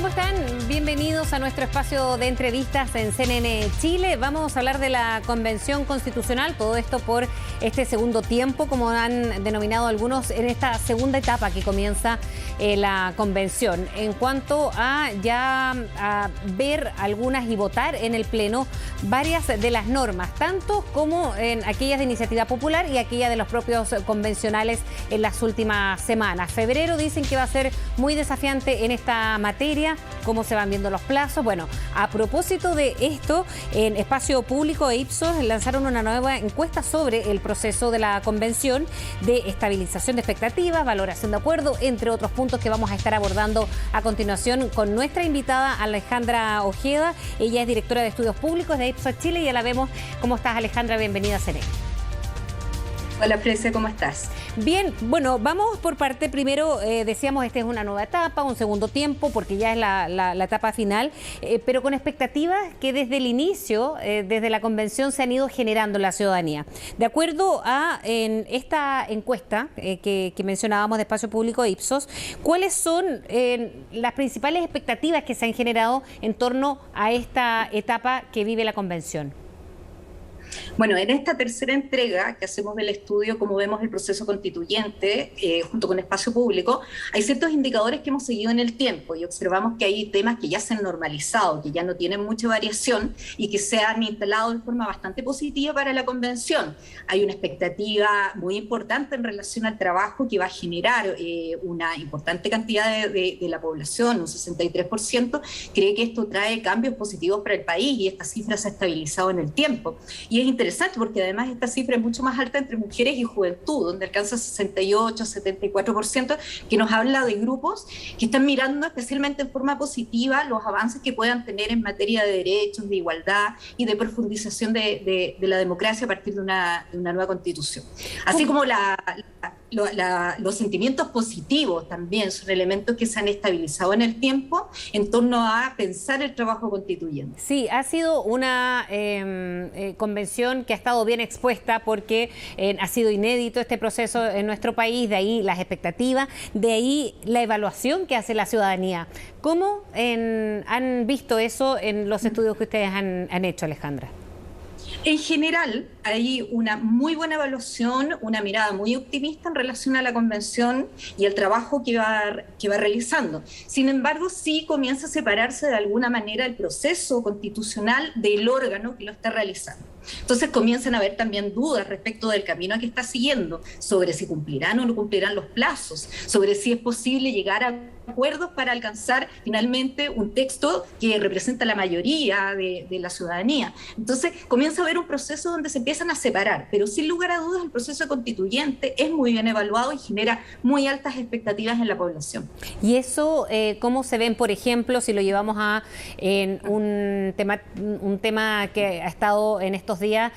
¿Cómo están? Bienvenidos a nuestro espacio de entrevistas en CNN Chile. Vamos a hablar de la Convención Constitucional, todo esto por este segundo tiempo, como han denominado algunos, en esta segunda etapa que comienza la Convención. En cuanto a a ver algunas y votar en el Pleno varias de las normas, tanto como en aquellas de iniciativa popular y aquellas de los propios convencionales en las últimas semanas. Febrero dicen que va a ser muy desafiante en esta materia. ¿Cómo se van viendo los plazos? Bueno, a propósito de esto, en Espacio Público e Ipsos lanzaron una nueva encuesta sobre el proceso de la convención, de estabilización de expectativas, valoración de acuerdo, entre otros puntos que vamos a estar abordando a continuación con nuestra invitada Alejandra Ojeda. Ella es directora de Estudios Públicos de Ipsos Chile y ya la vemos. ¿Cómo estás, Alejandra? Bienvenida a CNN. Hola, Frecia, ¿cómo estás? Bien, bueno, vamos por parte. Primero, decíamos, esta es una nueva etapa, un segundo tiempo, porque ya es la etapa final, pero con expectativas que desde el inicio, desde la convención, se han ido generando en la ciudadanía. De acuerdo a esta encuesta que mencionábamos de Espacio Público Ipsos, ¿cuáles son las principales expectativas que se han generado en torno a esta etapa que vive la convención? Bueno, en esta tercera entrega que hacemos del estudio, como vemos el proceso constituyente, junto con Espacio Público, hay ciertos indicadores que hemos seguido en el tiempo y observamos que hay temas que ya se han normalizado, que ya no tienen mucha variación y que se han instalado de forma bastante positiva para la convención. Hay una expectativa muy importante en relación al trabajo que va a generar una importante cantidad de la población, un 63%, cree que esto trae cambios positivos para el país y esta cifra se ha estabilizado en el tiempo. Y es interesante porque además esta cifra es mucho más alta entre mujeres y juventud, donde alcanza 68-74%, que nos habla de grupos que están mirando especialmente en forma positiva los avances que puedan tener en materia de derechos, de igualdad y de profundización de la democracia a partir de una nueva constitución. Así como los sentimientos positivos también son elementos que se han estabilizado en el tiempo en torno a pensar el trabajo constituyente. Sí, ha sido una convención que ha estado bien expuesta porque ha sido inédito este proceso en nuestro país, de ahí las expectativas, de ahí la evaluación que hace la ciudadanía. ¿Cómo han visto eso en los estudios que ustedes han hecho, Alejandra? En general, hay una muy buena evaluación, una mirada muy optimista en relación a la convención y el trabajo que va realizando. Sin embargo, sí comienza a separarse de alguna manera el proceso constitucional del órgano que lo está realizando. Entonces comienzan a haber también dudas respecto del camino que está siguiendo, sobre si cumplirán o no cumplirán los plazos, sobre si es posible llegar a acuerdos para alcanzar finalmente un texto que representa la mayoría de la ciudadanía. Entonces comienza a haber un proceso donde se empiezan a separar, pero sin lugar a dudas el proceso constituyente es muy bien evaluado y genera muy altas expectativas en la población. ¿Y eso cómo se ven, por ejemplo, si lo llevamos a un tema que ha estado en estos días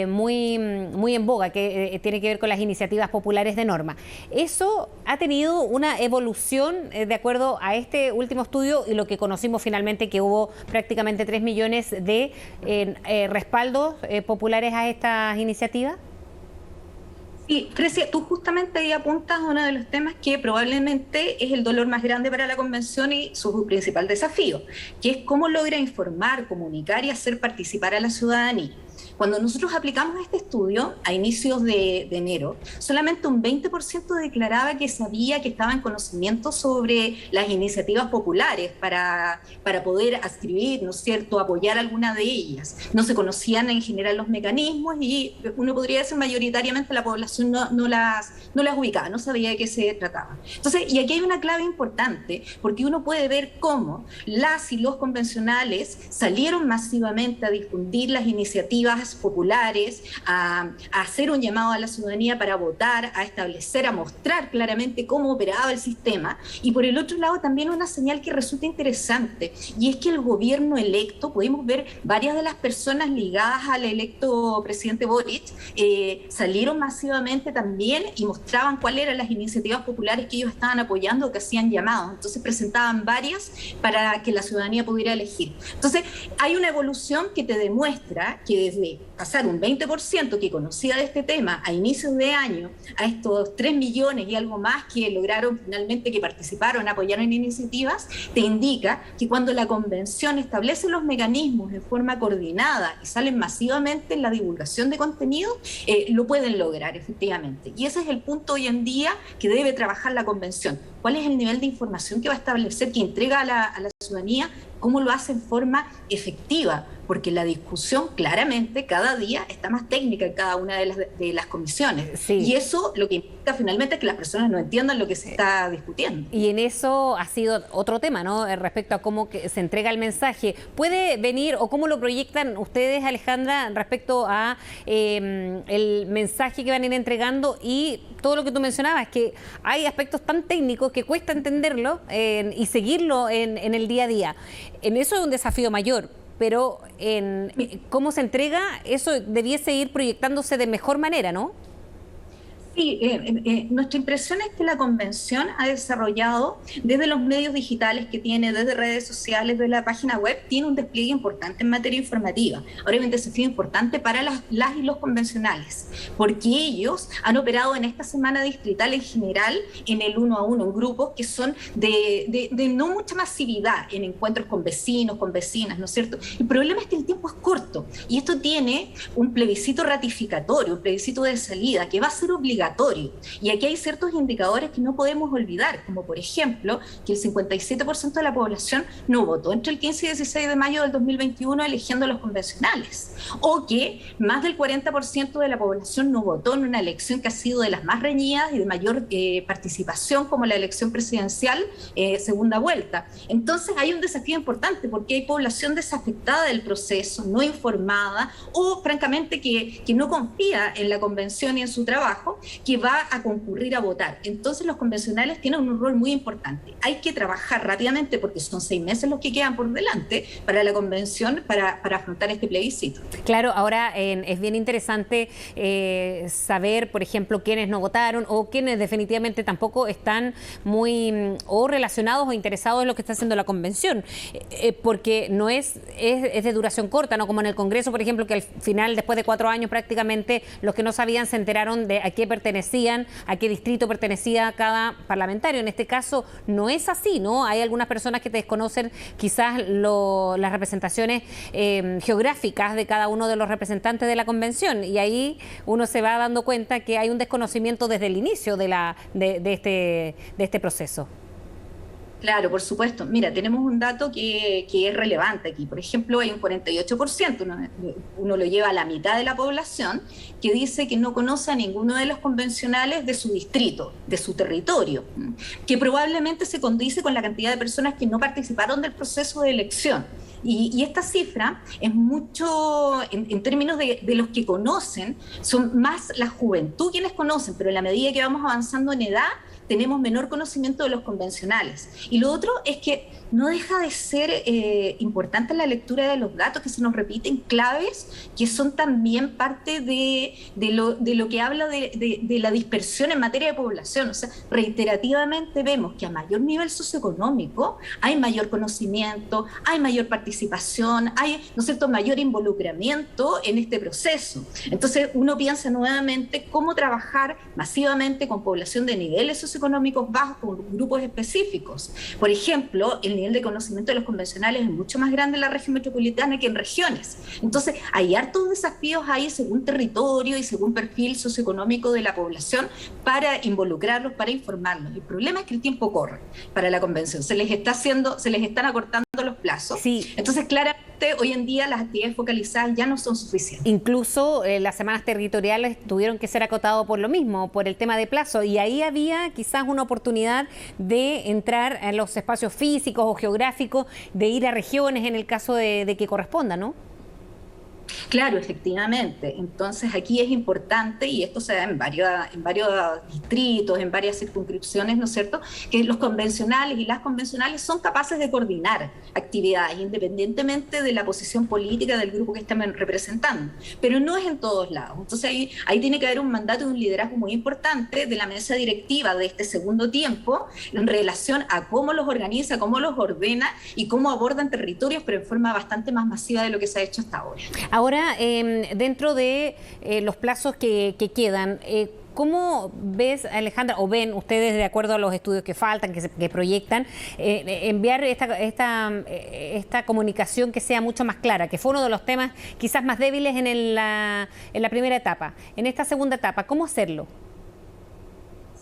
muy en boga, que tiene que ver con las iniciativas populares de norma? ¿Eso ha tenido una evolución de acuerdo a este último estudio y lo que conocimos finalmente, que hubo prácticamente 3 millones de respaldos populares a estas iniciativas? Sí, Frecia, tú justamente ahí apuntas a uno de los temas que probablemente es el dolor más grande para la convención y su principal desafío, que es cómo logra informar, comunicar y hacer participar a la ciudadanía. Cuando nosotros aplicamos este estudio a inicios de enero, solamente un 20% declaraba que sabía, que estaba en conocimiento sobre las iniciativas populares para poder adscribir, ¿no es cierto?, apoyar alguna de ellas. No se conocían en general los mecanismos y uno podría decir mayoritariamente la población no las ubicaba, no sabía de qué se trataba. Entonces, y aquí hay una clave importante, porque uno puede ver cómo las y los convencionales salieron masivamente a difundir las iniciativas populares, a hacer un llamado a la ciudadanía para votar, a establecer, a mostrar claramente cómo operaba el sistema. Y por el otro lado también una señal que resulta interesante, y es que el gobierno electo, pudimos ver varias de las personas ligadas al electo presidente Boric, salieron masivamente también y mostraban cuáles eran las iniciativas populares que ellos estaban apoyando o que hacían llamados. Entonces presentaban varias para que la ciudadanía pudiera elegir. Entonces hay una evolución que te demuestra que desde pasar un 20% que conocía de este tema a inicios de año, a estos 3 millones y algo más que lograron finalmente que participaron, apoyaron iniciativas, te indica que cuando la convención establece los mecanismos en forma coordinada y salen masivamente en la divulgación de contenido, lo pueden lograr efectivamente. Y ese es el punto hoy en día que debe trabajar la convención. ¿Cuál es el nivel de información que va a establecer, que entrega a la ciudadanía? ¿Cómo lo hace en forma efectiva? Porque la discusión claramente cada día está más técnica en cada una de las comisiones. Sí. Y eso lo que implica finalmente es que las personas no entiendan lo que se está discutiendo. Y en eso ha sido otro tema, ¿no? Respecto a cómo se entrega el mensaje. ¿Puede venir o cómo lo proyectan ustedes, Alejandra, respecto a el mensaje que van a ir entregando y todo lo que tú mencionabas, que hay aspectos tan técnicos que cuesta entenderlo y seguirlo en el día a día? En eso es un desafío mayor, pero en cómo se entrega, eso debiese ir proyectándose de mejor manera, ¿no? Sí, nuestra impresión es que la convención ha desarrollado desde los medios digitales que tiene, desde redes sociales, desde la página web, tiene un despliegue importante en materia informativa. Ahora hay un desafío importante para las y los convencionales, porque ellos han operado en esta semana distrital en general en el 1 a 1, en grupos que son de no mucha masividad, en encuentros con vecinos, con vecinas, ¿no es cierto? El problema es que el tiempo es corto y esto tiene un plebiscito ratificatorio, un plebiscito de salida que va a ser obligatorio. Y aquí hay ciertos indicadores que no podemos olvidar, como por ejemplo que el 57% de la población no votó entre el 15 y 16 de mayo del 2021 eligiendo a los convencionales, o que más del 40% de la población no votó en una elección que ha sido de las más reñidas y de mayor participación, como la elección presidencial segunda vuelta. Entonces hay un desafío importante porque hay población desafectada del proceso, no informada o francamente que no confía en la convención y en su trabajo, que va a concurrir a votar. Entonces los convencionales tienen un rol muy importante. Hay que trabajar rápidamente porque son 6 meses los que quedan por delante para la convención para afrontar este plebiscito. Claro, ahora es bien interesante saber, por ejemplo, quiénes no votaron o quiénes definitivamente tampoco están muy o relacionados o interesados en lo que está haciendo la convención, porque no es de duración corta, ¿no? Como en el Congreso, por ejemplo, que al final, después de 4 años prácticamente, los que no sabían se enteraron de a qué pertenecían, a qué distrito pertenecía cada parlamentario. En este caso no es así, ¿no? Hay algunas personas que te desconocen quizás las representaciones geográficas de cada uno de los representantes de la convención, y ahí uno se va dando cuenta que hay un desconocimiento desde el inicio de este proceso. Claro, por supuesto. Mira, tenemos un dato que es relevante aquí. Por ejemplo, hay un 48%, uno lo lleva a la mitad de la población, que dice que no conoce a ninguno de los convencionales de su distrito, de su territorio, que probablemente se condice con la cantidad de personas que no participaron del proceso de elección. Y esta cifra es mucho, en términos de los que conocen, son más la juventud quienes conocen, pero en la medida que vamos avanzando en edad, tenemos menor conocimiento de los convencionales. Y lo otro es que no deja de ser importante la lectura de los datos que se nos repiten, claves que son también parte de lo que habla de la dispersión en materia de población. O sea, reiterativamente vemos que a mayor nivel socioeconómico hay mayor conocimiento, hay mayor participación, hay, ¿no es cierto?, mayor involucramiento en este proceso. Entonces uno piensa nuevamente cómo trabajar masivamente con población de niveles socioeconómicos bajos, con grupos específicos. Por ejemplo, el nivel de conocimiento de los convencionales es mucho más grande en la región metropolitana que en regiones. Entonces, hay hartos desafíos ahí según territorio y según perfil socioeconómico de la población para involucrarlos, para informarlos. El problema es que el tiempo corre para la convención. Se les están acortando los plazos. Sí. Entonces, claramente, hoy en día las actividades focalizadas ya no son suficientes. Incluso las semanas territoriales tuvieron que ser acotadas por lo mismo, por el tema de plazo, y ahí había quizás una oportunidad de entrar en los espacios físicos o geográficos, de ir a regiones en el caso de que corresponda, ¿no? Claro, efectivamente. Entonces aquí es importante, y esto se da en varios distritos, en varias circunscripciones, ¿no es cierto?, que los convencionales y las convencionales son capaces de coordinar actividades independientemente de la posición política del grupo que están representando, pero no es en todos lados. Entonces ahí tiene que haber un mandato y un liderazgo muy importante de la mesa directiva de este segundo tiempo en relación a cómo los organiza, cómo los ordena y cómo abordan territorios, pero en forma bastante más masiva de lo que se ha hecho hasta ahora. Ahora, dentro de los plazos que quedan, ¿cómo ves, Alejandra, o ven ustedes, de acuerdo a los estudios que faltan, que proyectan, enviar esta comunicación que sea mucho más clara, que fue uno de los temas quizás más débiles en la primera etapa? En esta segunda etapa, ¿cómo hacerlo?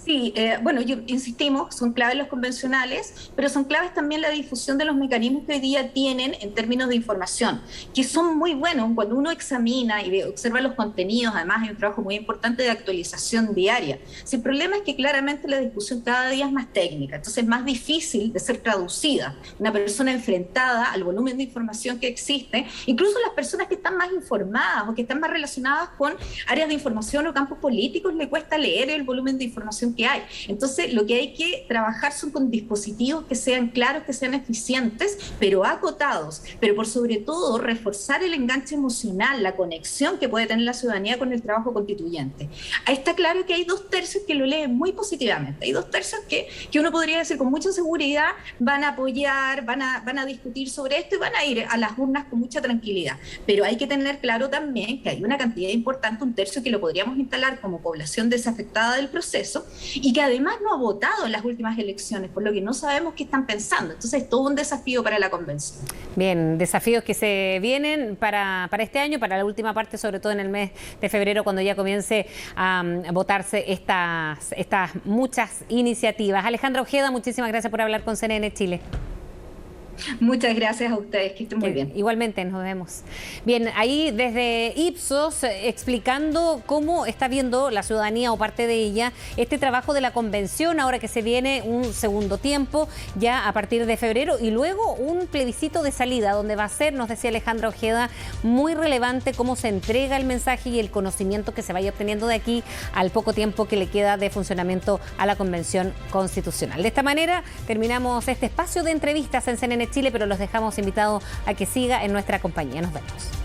Sí, bueno, insistimos, son claves los convencionales, pero son claves también la difusión de los mecanismos que hoy día tienen en términos de información, que son muy buenos cuando uno examina y observa los contenidos. Además, hay un trabajo muy importante de actualización diaria. Si el problema es que claramente la discusión cada día es más técnica, entonces es más difícil de ser traducida. Una persona enfrentada al volumen de información que existe, incluso las personas que están más informadas o que están más relacionadas con áreas de información o campos políticos, le cuesta leer el volumen de información que hay. Entonces, lo que hay que trabajar son con dispositivos que sean claros, que sean eficientes, pero acotados, pero por sobre todo reforzar el enganche emocional, la conexión que puede tener la ciudadanía con el trabajo constituyente. Ahí está claro que hay 2/3 que lo leen muy positivamente, hay 2/3 que uno podría decir con mucha seguridad van a apoyar, van a discutir sobre esto y van a ir a las urnas con mucha tranquilidad, pero hay que tener claro también que hay una cantidad importante, 1/3, que lo podríamos instalar como población desafectada del proceso y que además no ha votado en las últimas elecciones, por lo que no sabemos qué están pensando. Entonces es todo un desafío para la convención. Bien, desafíos que se vienen para este año, para la última parte, sobre todo en el mes de febrero, cuando ya comience a votarse estas muchas iniciativas. Alejandra Ojeda, muchísimas gracias por hablar con CNN Chile. Muchas gracias a ustedes, que estén muy bien. Igualmente, nos vemos. Bien, ahí desde Ipsos explicando cómo está viendo la ciudadanía o parte de ella este trabajo de la convención, ahora que se viene un segundo tiempo ya a partir de febrero y luego un plebiscito de salida donde va a ser, nos decía Alejandra Ojeda, muy relevante cómo se entrega el mensaje y el conocimiento que se vaya obteniendo de aquí al poco tiempo que le queda de funcionamiento a la Convención Constitucional. De esta manera terminamos este espacio de entrevistas en CNN Chile, pero los dejamos invitados a que siga en nuestra compañía. Nos vemos.